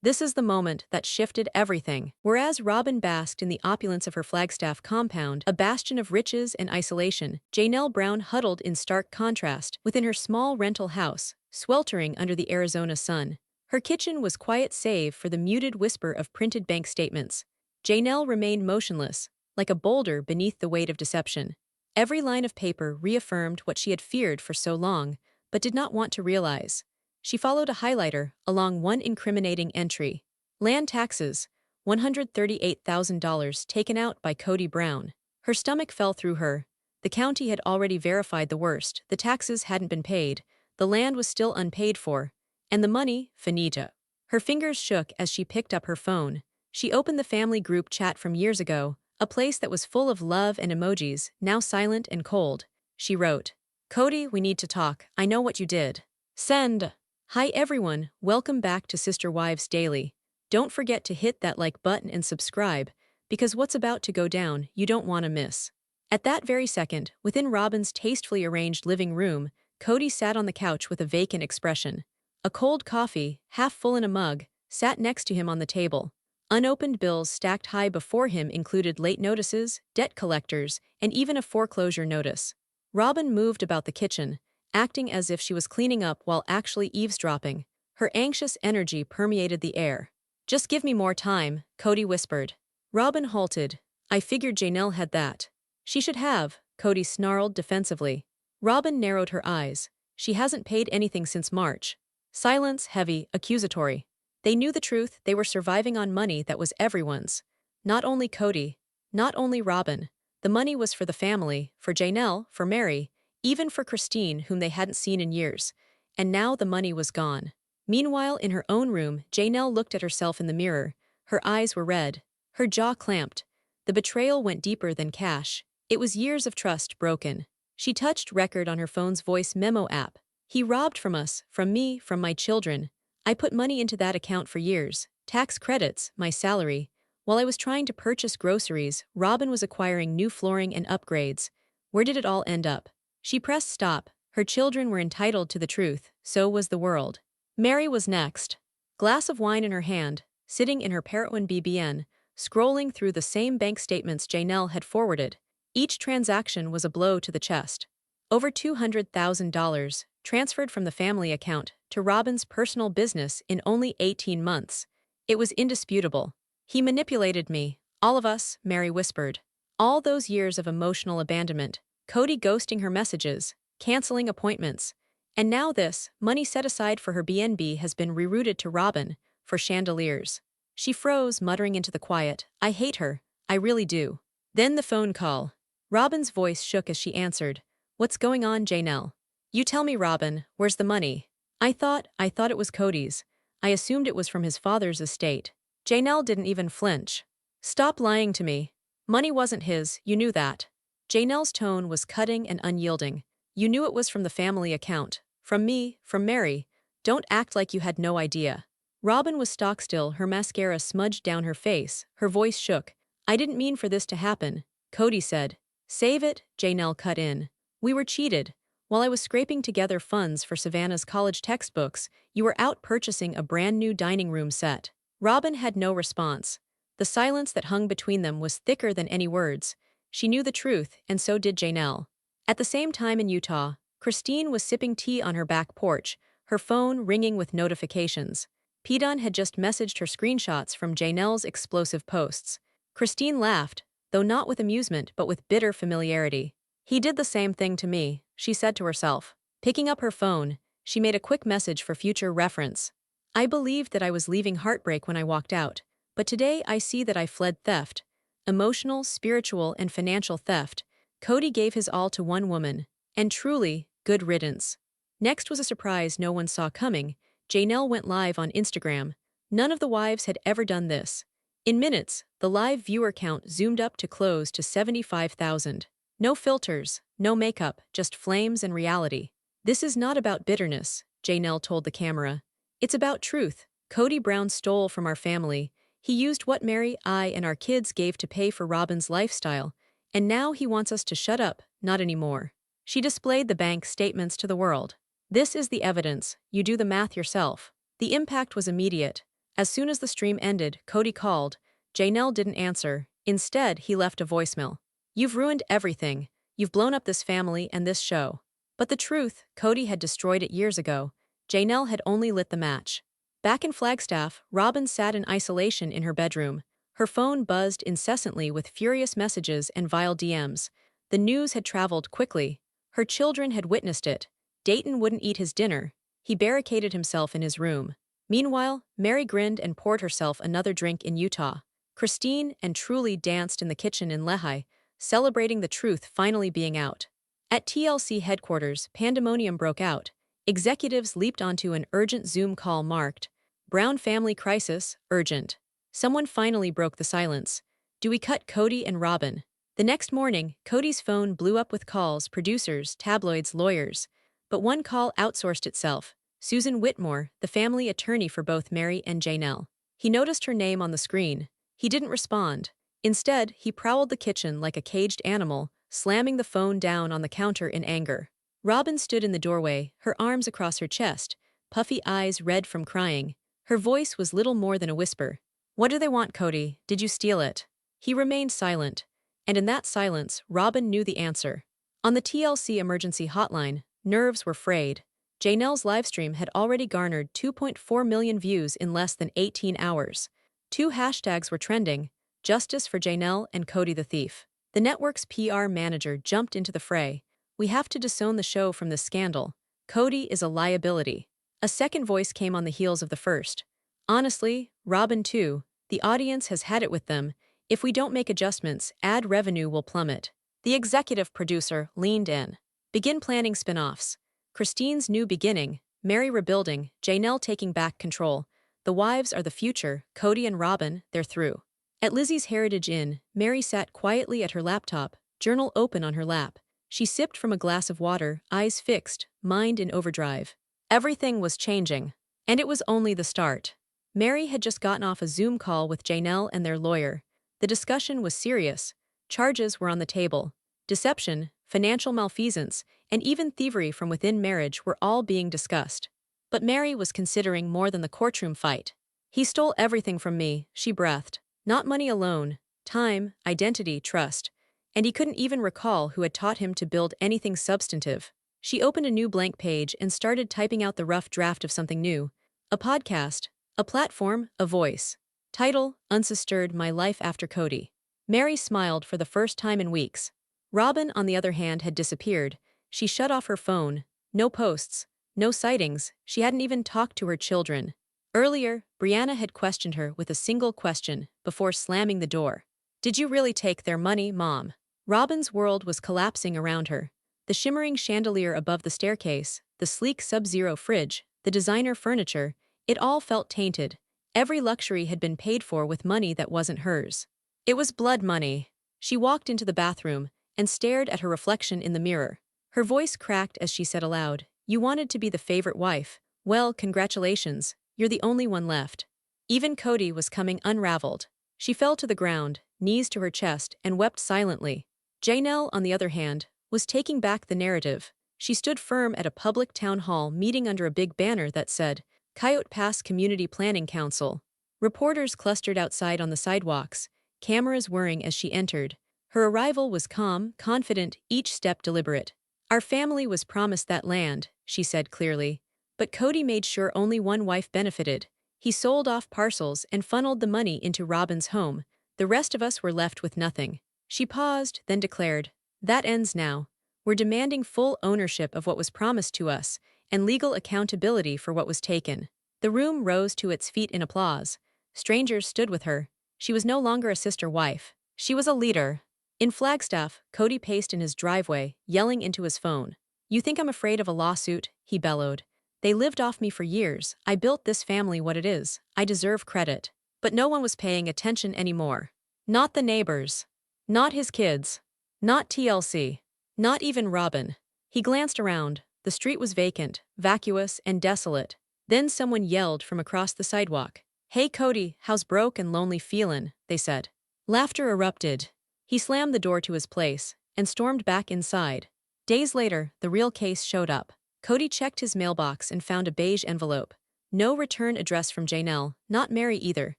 This is the moment that shifted everything. Whereas Robyn basked in the opulence of her Flagstaff compound, a bastion of riches and isolation, Janelle Brown huddled in stark contrast within her small rental house, sweltering under the Arizona sun. Her kitchen was quiet save for the muted whisper of printed bank statements. Janelle remained motionless, like a boulder beneath the weight of deception. Every line of paper reaffirmed what she had feared for so long, but did not want to realize. She followed a highlighter along one incriminating entry. Land taxes, $138,000 taken out by Cody Brown. Her stomach fell through her. The county had already verified the worst. The taxes hadn't been paid, the land was still unpaid for, and the money, finito. Her fingers shook as she picked up her phone. She opened the family group chat from years ago, a place that was full of love and emojis, now silent and cold. She wrote, "Cody, we need to talk. I know what you did. Send. Hi everyone, welcome back to Sister Wives Daily. Don't forget to hit that like button and subscribe, because what's about to go down you don't want to miss." At that very second, within Robyn's tastefully arranged living room, Cody sat on the couch with a vacant expression. A cold coffee, half full in a mug, sat next to him on the table. Unopened bills stacked high before him included late notices, debt collectors, and even a foreclosure notice. Robyn moved about the kitchen, acting as if she was cleaning up while actually eavesdropping. Her anxious energy permeated the air. "Just give me more time," Cody whispered. Robyn halted. "I figured Janelle had that." "She should have," Cody snarled defensively. Robyn narrowed her eyes. "She hasn't paid anything since March." Silence, heavy, accusatory. They knew the truth. They were surviving on money that was everyone's. Not only Cody, not only Robyn. The money was for the family, for Janelle, for Mary, even for Christine, whom they hadn't seen in years. And now the money was gone. Meanwhile, in her own room, Janelle looked at herself in the mirror. Her eyes were red. Her jaw clamped. The betrayal went deeper than cash. It was years of trust broken. She touched record on her phone's voice memo app. "He robbed from us, from me, from my children. I put money into that account for years. Tax credits, my salary. While I was trying to purchase groceries, Robyn was acquiring new flooring and upgrades. Where did it all end up?" She pressed stop. Her children were entitled to the truth, so was the world. Mary was next. Glass of wine in her hand, sitting in her Parowan BBN, scrolling through the same bank statements Janelle had forwarded. Each transaction was a blow to the chest. Over $200,000, transferred from the family account to Robyn's personal business in only 18 months. It was indisputable. "He manipulated me, all of us," Mary whispered. All those years of emotional abandonment, Cody ghosting her messages, canceling appointments. And now this, money set aside for her BNB has been rerouted to Robyn, for chandeliers. She froze, muttering into the quiet, "I hate her, I really do." Then the phone call. Robyn's voice shook as she answered. "What's going on, Janelle?" "You tell me, Robyn, where's the money?" I thought it was Cody's. I assumed it was from his father's estate." Janelle didn't even flinch. "Stop lying to me. Money wasn't his, you knew that." Janelle's tone was cutting and unyielding. "You knew it was from the family account. From me, from Mary. Don't act like you had no idea." Robyn was stock-still, her mascara smudged down her face, her voice shook. "I didn't mean for this to happen," Cody said. "Save it," Janelle cut in. "We were cheated. While I was scraping together funds for Savannah's college textbooks, you were out purchasing a brand new dining room set." Robyn had no response. The silence that hung between them was thicker than any words. She knew the truth, and so did Janelle. At the same time in Utah, Christine was sipping tea on her back porch, her phone ringing with notifications. Pedon had just messaged her screenshots from Janelle's explosive posts. Christine laughed, though not with amusement but with bitter familiarity. "He did the same thing to me," she said to herself. Picking up her phone, she made a quick message for future reference. "I believed that I was leaving heartbreak when I walked out, but today I see that I fled theft. Emotional, spiritual, and financial theft. Cody gave his all to one woman. And truly, good riddance." Next was a surprise no one saw coming. Janelle went live on Instagram. None of the wives had ever done this. In minutes, the live viewer count zoomed up to close to 75,000. No filters, no makeup, just flames and reality. "This is not about bitterness," Janelle told the camera. "It's about truth. Cody Brown stole from our family. He used what Mary, I, and our kids gave to pay for Robyn's lifestyle. And now he wants us to shut up, not anymore." She displayed the bank statements to the world. "This is the evidence, you do the math yourself." The impact was immediate. As soon as the stream ended, Cody called. Janelle didn't answer. Instead, he left a voicemail. "You've ruined everything. You've blown up this family and this show." But the truth, Cody had destroyed it years ago. Janelle had only lit the match. Back in Flagstaff, Robyn sat in isolation in her bedroom. Her phone buzzed incessantly with furious messages and vile DMs. The news had traveled quickly. Her children had witnessed it. Dayton wouldn't eat his dinner. He barricaded himself in his room. Meanwhile, Mary grinned and poured herself another drink in Utah. Christine and Truly danced in the kitchen in Lehi, celebrating the truth finally being out. At TLC headquarters, pandemonium broke out. Executives leaped onto an urgent Zoom call marked, "Brown family crisis, urgent." Someone finally broke the silence. "Do we cut Cody and Robyn?" The next morning, Cody's phone blew up with calls, producers, tabloids, lawyers. But one call outsourced itself. Susan Whitmore, the family attorney for both Mary and Janelle. He noticed her name on the screen. He didn't respond. Instead, he prowled the kitchen like a caged animal, slamming the phone down on the counter in anger. Robyn stood in the doorway, her arms across her chest, puffy eyes red from crying. Her voice was little more than a whisper. "What do they want, Cody? Did you steal it?" He remained silent. And in that silence, Robyn knew the answer. On the TLC emergency hotline, nerves were frayed. Janelle's livestream had already garnered 2.4 million views in less than 18 hours. 2 hashtags were trending: Justice for Janelle and Cody the Thief. The network's PR manager jumped into the fray. "We have to disown the show from this scandal. Cody is a liability." A second voice came on the heels of the first. "Honestly, Robyn too. The audience has had it with them. If we don't make adjustments, ad revenue will plummet." The executive producer leaned in. "Begin planning spin-offs. Christine's new beginning, Mary rebuilding, Janelle taking back control. The wives are the future, Cody and Robyn, they're through." At Lizzie's Heritage Inn, Mary sat quietly at her laptop, journal open on her lap. She sipped from a glass of water, eyes fixed, mind in overdrive. Everything was changing. And it was only the start. Mary had just gotten off a Zoom call with Janelle and their lawyer. The discussion was serious. Charges were on the table. Deception, financial malfeasance, and even thievery from within marriage were all being discussed. But Mary was considering more than the courtroom fight. "He stole everything from me," she breathed. "Not money alone. Time, identity, trust. And he couldn't even recall who had taught him to build anything substantive." She opened a new blank page and started typing out the rough draft of something new. A podcast, a platform, a voice. Title, Unsistered: My Life After Cody. Mary smiled for the first time in weeks. Robyn, on the other hand, had disappeared. She shut off her phone. No posts. No sightings. She hadn't even talked to her children. Earlier, Brianna had questioned her with a single question before slamming the door. "Did you really take their money, Mom?" Robyn's world was collapsing around her. The shimmering chandelier above the staircase, the sleek Sub-Zero fridge, the designer furniture, it all felt tainted. Every luxury had been paid for with money that wasn't hers. It was blood money. She walked into the bathroom and stared at her reflection in the mirror. Her voice cracked as she said aloud, "You wanted to be the favorite wife. Well, congratulations, you're the only one left." Even Cody was coming unraveled. She fell to the ground, knees to her chest, and wept silently. Janelle, on the other hand, was taking back the narrative. She stood firm at a public town hall meeting under a big banner that said, "Coyote Pass Community Planning Council." Reporters clustered outside on the sidewalks, cameras whirring as she entered. Her arrival was calm, confident, each step deliberate. "Our family was promised that land," she said clearly. But Cody made sure only one wife benefited. He sold off parcels and funneled the money into Robyn's home. The rest of us were left with nothing. She paused, then declared, "That ends now. We're demanding full ownership of what was promised to us, and legal accountability for what was taken." The room rose to its feet in applause. Strangers stood with her. She was no longer a sister wife. She was a leader. In Flagstaff, Cody paced in his driveway, yelling into his phone. "You think I'm afraid of a lawsuit?" he bellowed. "They lived off me for years. I built this family what it is. I deserve credit." But no one was paying attention anymore. Not the neighbors. Not his kids. Not TLC. Not even Robyn. He glanced around. The street was vacant, vacuous, and desolate. Then someone yelled from across the sidewalk. "Hey Cody, how's broke and lonely feelin'?" they said. Laughter erupted. He slammed the door to his place and stormed back inside. Days later, the real case showed up. Cody checked his mailbox and found a beige envelope. No return address from Janelle, not Mary either.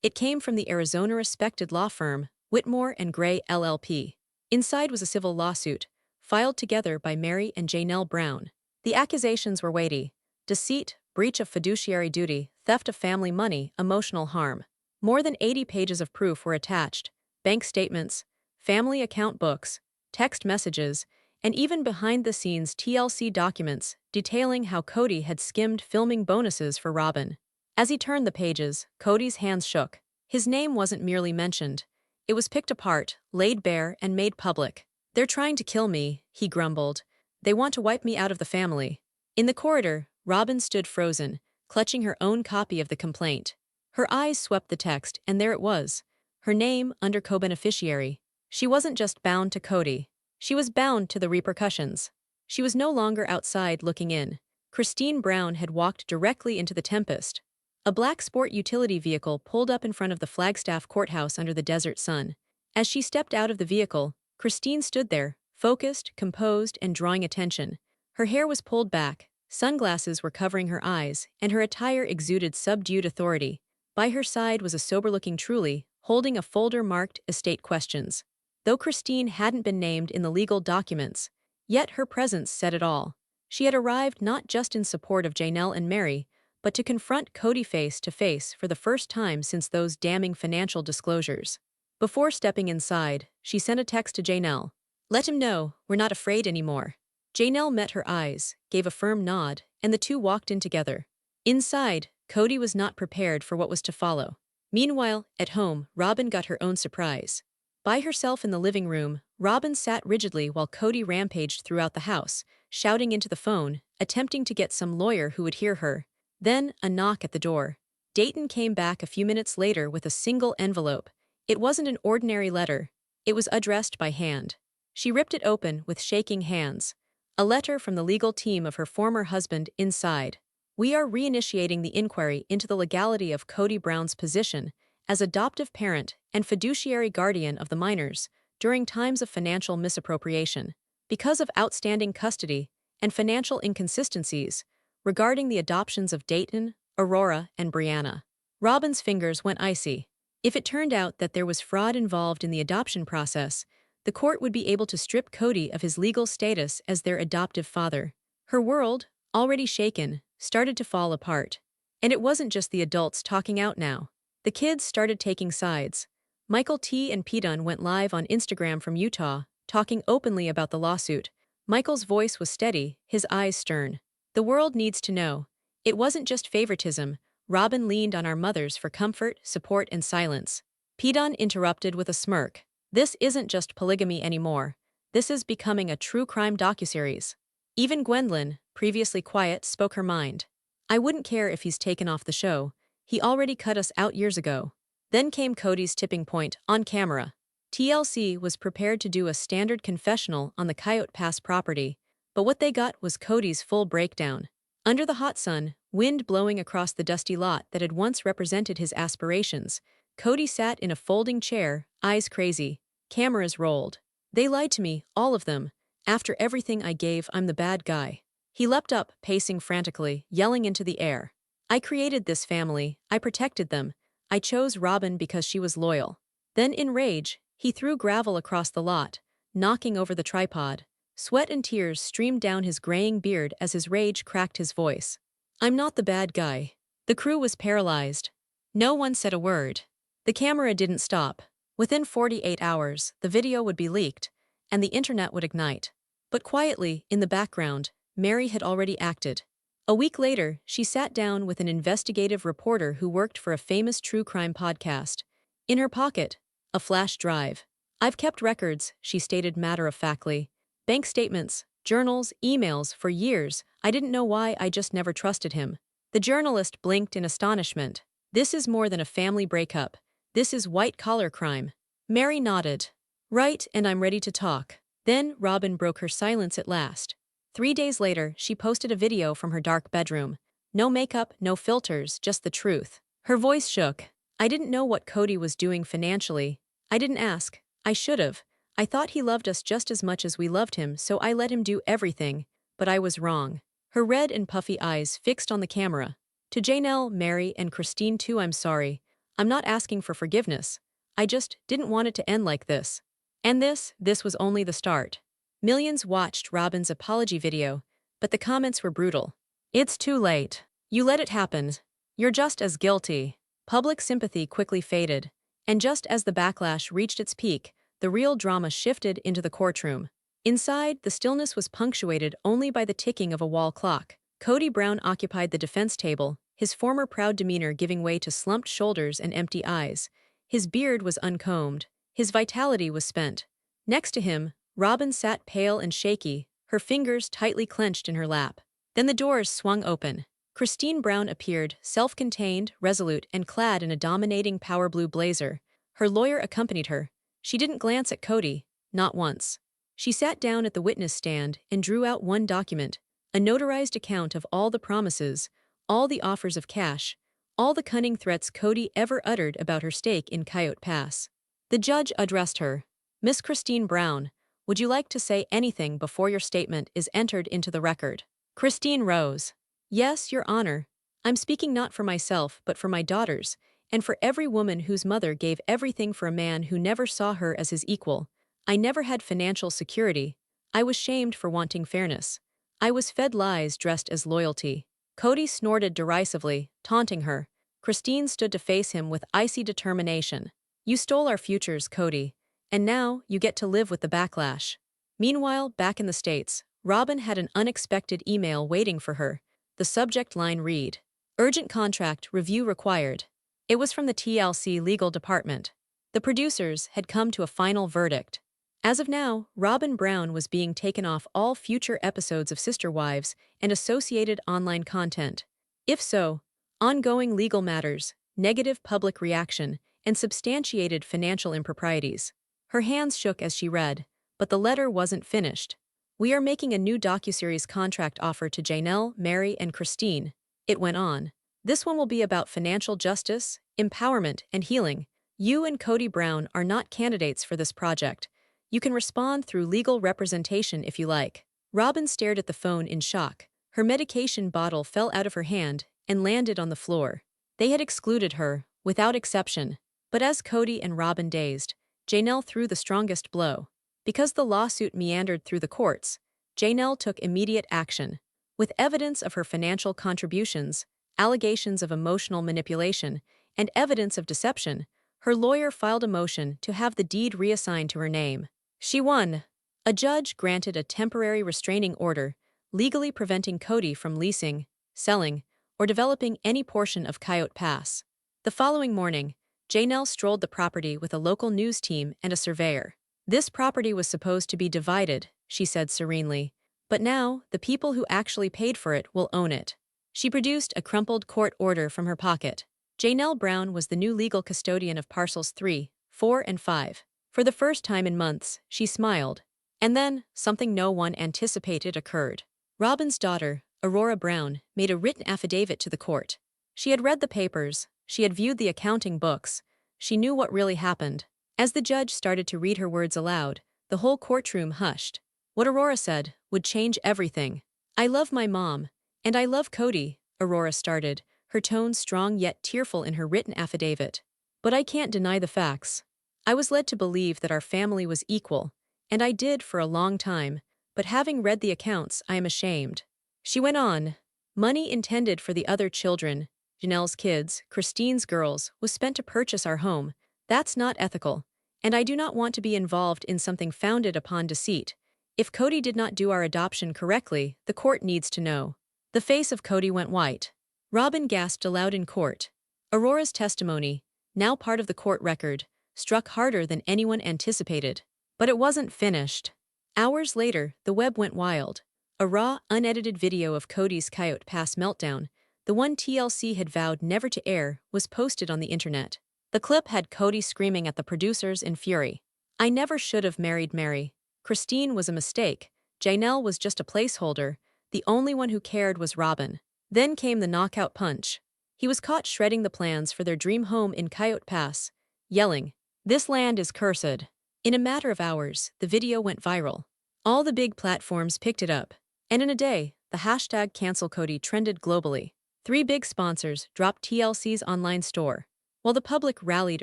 It came from the Arizona-respected law firm, Whitmore and Gray LLP. Inside was a civil lawsuit, filed together by Mary and Janelle Brown. The accusations were weighty: deceit, breach of fiduciary duty, theft of family money, emotional harm. More than 80 pages of proof were attached: bank statements, family account books, text messages, and even behind-the-scenes TLC documents detailing how Cody had skimmed filming bonuses for Robyn. As he turned the pages, Cody's hands shook. His name wasn't merely mentioned. It was picked apart, laid bare, and made public. "They're trying to kill me," he grumbled. "They want to wipe me out of the family." In the corridor, Robyn stood frozen, clutching her own copy of the complaint. Her eyes swept the text, and there it was. Her name under co-beneficiary. She wasn't just bound to Cody. She was bound to the repercussions. She was no longer outside looking in. Christine Brown had walked directly into the tempest. A black sport utility vehicle pulled up in front of the Flagstaff courthouse under the desert sun. As she stepped out of the vehicle, Christine stood there, focused, composed, and drawing attention. Her hair was pulled back, sunglasses were covering her eyes, and her attire exuded subdued authority. By her side was a sober-looking Truly, holding a folder marked "Estate Questions." Though Christine hadn't been named in the legal documents, yet her presence said it all. She had arrived not just in support of Janelle and Mary, but to confront Cody face to face for the first time since those damning financial disclosures. Before stepping inside, she sent a text to Janelle. "Let him know, we're not afraid anymore." Janelle met her eyes, gave a firm nod, and the two walked in together. Inside, Cody was not prepared for what was to follow. Meanwhile, at home, Robyn got her own surprise. By herself in the living room, Robyn sat rigidly while Cody rampaged throughout the house, shouting into the phone, attempting to get some lawyer who would hear her. Then, a knock at the door. Dayton came back a few minutes later with a single envelope. It wasn't an ordinary letter. It was addressed by hand. She ripped it open with shaking hands. A letter from the legal team of her former husband inside. "We are reinitiating the inquiry into the legality of Cody Brown's position as adoptive parent and fiduciary guardian of the minors during times of financial misappropriation, because of outstanding custody and financial inconsistencies regarding the adoptions of Dayton, Aurora, and Brianna." Robyn's fingers went icy. If it turned out that there was fraud involved in the adoption process, the court would be able to strip Cody of his legal status as their adoptive father. Her world, already shaken, started to fall apart. And it wasn't just the adults talking out now. The kids started taking sides. Michael T. and P-Dunn went live on Instagram from Utah, talking openly about the lawsuit. Michael's voice was steady, his eyes stern. "The world needs to know. It wasn't just favoritism. Robyn leaned on our mothers for comfort, support, and silence." P-Dunn interrupted with a smirk. "This isn't just polygamy anymore. This is becoming a true crime docuseries." Even Gwendolyn, previously quiet, spoke her mind. "I wouldn't care if he's taken off the show. He already cut us out years ago." Then came Cody's tipping point, on camera. TLC was prepared to do a standard confessional on the Coyote Pass property, but what they got was Cody's full breakdown. Under the hot sun, wind blowing across the dusty lot that had once represented his aspirations, Cody sat in a folding chair, eyes crazy. Cameras rolled. "They lied to me, all of them. After everything I gave, I'm the bad guy." He leapt up, pacing frantically, yelling into the air. "I created this family, I protected them. I chose Robyn because she was loyal." Then in rage, he threw gravel across the lot, knocking over the tripod. Sweat and tears streamed down his graying beard as his rage cracked his voice. "I'm not the bad guy." The crew was paralyzed. No one said a word. The camera didn't stop. Within 48 hours, the video would be leaked, and the internet would ignite. But quietly, in the background, Mary had already acted. A week later, she sat down with an investigative reporter who worked for a famous true crime podcast. In her pocket, a flash drive. "I've kept records," she stated matter-of-factly. "Bank statements, journals, emails, for years. I didn't know why, I just never trusted him." The journalist blinked in astonishment. "This is more than a family breakup. This is white-collar crime." Mary nodded. "Right, and I'm ready to talk." Then Robyn broke her silence at last. 3 days later, she posted a video from her dark bedroom. No makeup, no filters, just the truth. Her voice shook. "I didn't know what Cody was doing financially. I didn't ask. I should have. I thought he loved us just as much as we loved him, so I let him do everything. But I was wrong." Her red and puffy eyes fixed on the camera. To Janelle, Mary, and Christine too, I'm sorry. I'm not asking for forgiveness. I just didn't want it to end like this. And this was only the start. Millions watched Robyn's apology video, but the comments were brutal. It's too late. You let it happen. You're just as guilty. Public sympathy quickly faded, and just as the backlash reached its peak, the real drama shifted into the courtroom. Inside, the stillness was punctuated only by the ticking of a wall clock. Cody Brown occupied the defense table, his former proud demeanor giving way to slumped shoulders and empty eyes. His beard was uncombed, his vitality was spent. Next to him, Robyn sat pale and shaky, her fingers tightly clenched in her lap. Then the doors swung open. Christine Brown appeared, self-contained, resolute, and clad in a dominating power blue blazer. Her lawyer accompanied her. She didn't glance at Cody, not once. She sat down at the witness stand and drew out one document, a notarized account of all the promises, all the offers of cash, all the cunning threats Cody ever uttered about her stake in Coyote Pass. The judge addressed her. Miss Christine Brown, would you like to say anything before your statement is entered into the record? Christine rose. Yes, Your Honor. I'm speaking not for myself but for my daughters, and for every woman whose mother gave everything for a man who never saw her as his equal. I never had financial security. I was shamed for wanting fairness. I was fed lies dressed as loyalty. Cody snorted derisively, taunting her. Christine stood to face him with icy determination. You stole our futures, Cody, and now you get to live with the backlash. Meanwhile, back in the States, Robyn had an unexpected email waiting for her. The subject line read, Urgent contract review required. It was from the TLC legal department. The producers had come to a final verdict. As of now, Robyn Brown was being taken off all future episodes of Sister Wives and associated online content. If so, ongoing legal matters, negative public reaction, and substantiated financial improprieties. Her hands shook as she read, but the letter wasn't finished. We are making a new docuseries contract offer to Janelle, Mary, and Christine. It went on. This one will be about financial justice, empowerment, and healing. You and Cody Brown are not candidates for this project. You can respond through legal representation if you like. Robyn stared at the phone in shock. Her medication bottle fell out of her hand and landed on the floor. They had excluded her, without exception. But as Cody and Robyn dazed, Janelle threw the strongest blow. Because the lawsuit meandered through the courts, Janelle took immediate action. With evidence of her financial contributions, allegations of emotional manipulation, and evidence of deception, her lawyer filed a motion to have the deed reassigned to her name. She won. A judge granted a temporary restraining order, legally preventing Cody from leasing, selling, or developing any portion of Coyote Pass. The following morning, Janelle strolled the property with a local news team and a surveyor. This property was supposed to be divided, she said serenely, but now the people who actually paid for it will own it. She produced a crumpled court order from her pocket. Janelle Brown was the new legal custodian of parcels 3, 4, and 5. For the first time in months, she smiled. And then, something no one anticipated occurred. Robyn's daughter, Aurora Brown, made a written affidavit to the court. She had read the papers, she had viewed the accounting books, she knew what really happened. As the judge started to read her words aloud, the whole courtroom hushed. What Aurora said would change everything. I love my mom, and I love Cody, Aurora started, her tone strong yet tearful in her written affidavit. But I can't deny the facts. I was led to believe that our family was equal, and I did for a long time, but having read the accounts, I am ashamed. She went on. Money intended for the other children, Janelle's kids, Christine's girls, was spent to purchase our home. That's not ethical, and I do not want to be involved in something founded upon deceit. If Cody did not do our adoption correctly, the court needs to know. The face of Cody went white. Robyn gasped aloud in court. Aurora's testimony, now part of the court record, struck harder than anyone anticipated. But it wasn't finished. Hours later, the web went wild. A raw, unedited video of Cody's Coyote Pass meltdown, the one TLC had vowed never to air, was posted on the internet. The clip had Cody screaming at the producers in fury. I never should have married Mary. Christine was a mistake. Janelle was just a placeholder. The only one who cared was Robyn. Then came the knockout punch. He was caught shredding the plans for their dream home in Coyote Pass, yelling, "This land is cursed." In a matter of hours, the video went viral. All the big platforms picked it up, and in a day, the hashtag #CancelCody trended globally. Three big sponsors dropped TLC's online store, while the public rallied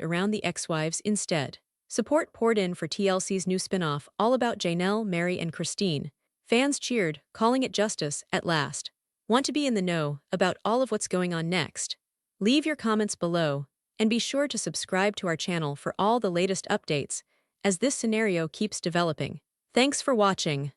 around the ex-wives instead. Support poured in for TLC's new spin-off all about Janelle, Mary, and Christine. Fans cheered, calling it justice at last. Want to be in the know about all of what's going on next? Leave your comments below, and be sure to subscribe to our channel for all the latest updates as this scenario keeps developing. Thanks for watching.